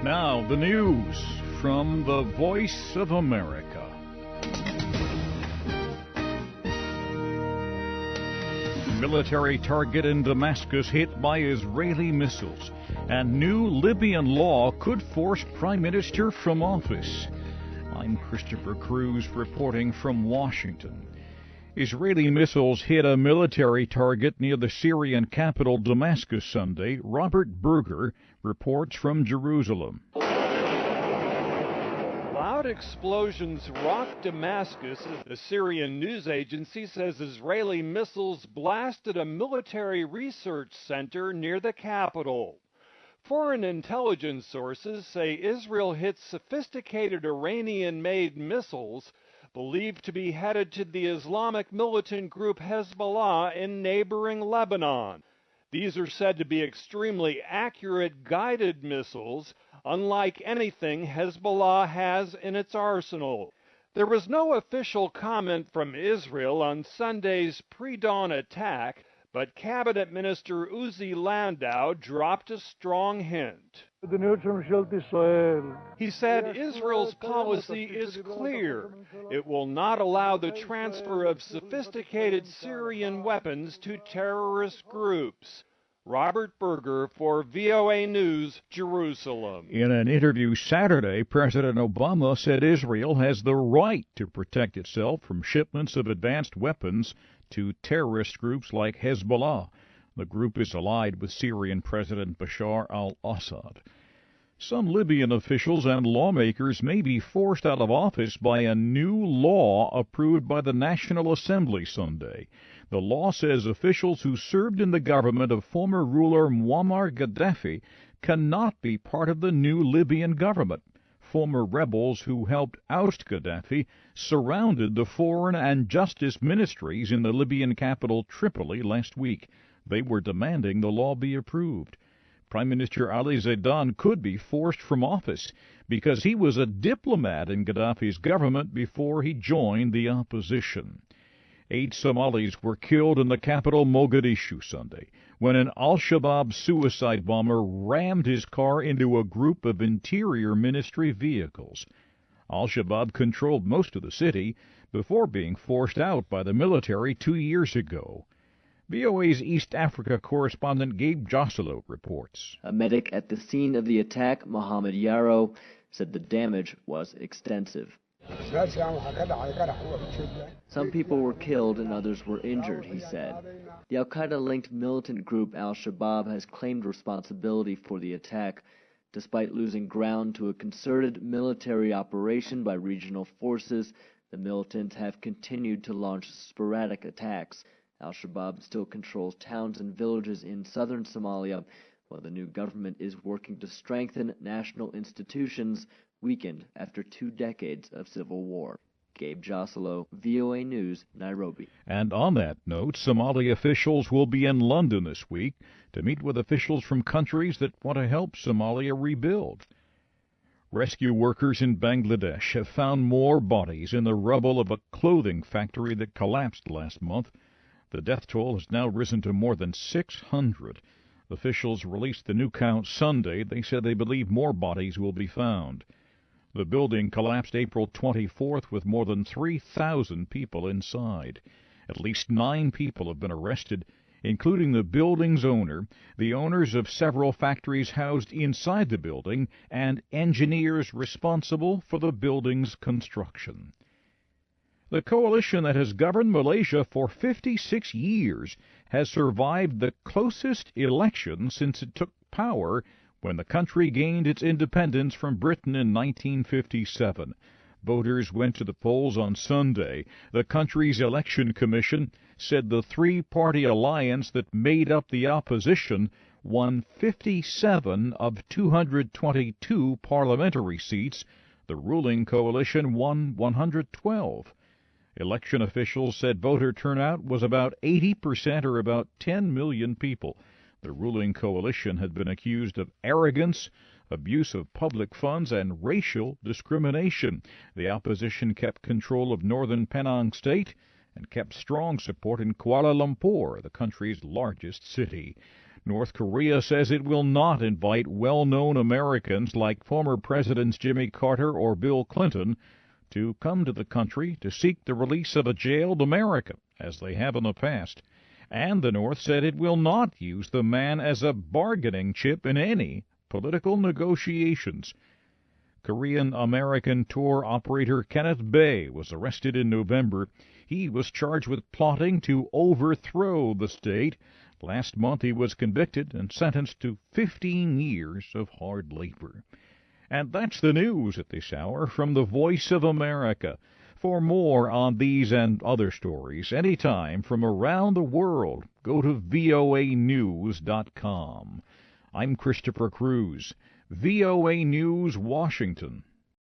Now, the news from the Voice of America. Military target in Damascus hit by Israeli missiles, and new Libyan law could force Prime Minister from office. I'm Christopher Cruz reporting from Washington. Israeli missiles hit a military target near the Syrian capital Damascus Sunday. Robert Berger reports from Jerusalem. Loud explosions rocked Damascus as the Syrian news agency says Israeli missiles blasted a military research center near the capital. Foreign intelligence sources say Israel hit sophisticated Iranian-made missiles believed to be headed to the Islamic militant group Hezbollah in neighboring Lebanon. These are said to be extremely accurate guided missiles, unlike anything Hezbollah has in its arsenal. There was no official comment from Israel on Sunday's pre-dawn attack, but Cabinet Minister Uzi Landau dropped a strong hint. He said Israel's policy is clear. It will not allow the transfer of sophisticated Syrian weapons to terrorist groups. Robert Berger for VOA News, Jerusalem. In an interview Saturday, President Obama said Israel has the right to protect itself from shipments of advanced weapons to terrorist groups like Hezbollah. The group is allied with Syrian President Bashar al-Assad. Some Libyan officials and lawmakers may be forced out of office by a new law approved by the National Assembly Sunday. The law says officials who served in the government of former ruler Muammar Gaddafi cannot be part of the new Libyan government. Former rebels who helped oust Gaddafi surrounded the foreign and justice ministries in the Libyan capital Tripoli last week. They were demanding the law be approved. Prime Minister Ali Zaidan could be forced from office because he was a diplomat in Gaddafi's government before he joined the opposition. 8 Somalis were killed in the capital Mogadishu Sunday when an al-Shabaab suicide bomber rammed his car into a group of Interior Ministry vehicles. Al-Shabaab controlled most of the city before being forced out by the military 2 years ago. VOA's East Africa correspondent Gabe Joselo reports. A medic at the scene of the attack, Mohammed Yarrow, said the damage was extensive. Some people were killed and others were injured, he said. The al-Qaeda-linked militant group Al-Shabaab has claimed responsibility for the attack, despite losing ground to a concerted military operation by regional forces. The militants have continued to launch sporadic attacks. Al-Shabaab still controls towns and villages in southern Somalia, while the new government is working to strengthen national institutions weakened after 2 decades of civil war. Gabe Joselo, VOA News, Nairobi. And on that note, Somali officials will be in London this week to meet with officials from countries that want to help Somalia rebuild. Rescue workers in Bangladesh have found more bodies in the rubble of a clothing factory that collapsed last month. The death toll has now risen to more than 600. Officials released the new count Sunday. They said they believe more bodies will be found. The building collapsed April 24th with more than 3,000 people inside. At least 9 people have been arrested, including the building's owner, the owners of several factories housed inside the building, and engineers responsible for the building's construction. The coalition that has governed Malaysia for 56 years has survived the closest election since it took power when the country gained its independence from Britain in 1957. Voters went to the polls on Sunday. The country's election commission said the three-party alliance that made up the opposition won 57 of 222 parliamentary seats. The ruling coalition won 112. Election officials said voter turnout was about 80%, or about 10 million people. The ruling coalition had been accused of arrogance, abuse of public funds, and racial discrimination. The opposition kept control of northern Penang State and kept strong support in Kuala Lumpur, the country's largest city. North Korea says it will not invite well-known Americans like former Presidents Jimmy Carter or Bill Clinton to come to the country to seek the release of a jailed American, as they have in the past. And the North said it will not use the man as a bargaining chip in any political negotiations. Korean-American tour operator Kenneth Bae was arrested in November. He was charged with plotting to overthrow the state. Last month he was convicted and sentenced to 15 years of hard labor. And that's the news at this hour from the Voice of America. For more on these and other stories, anytime from around the world, go to voanews.com. I'm Christopher Cruz, VOA News, Washington.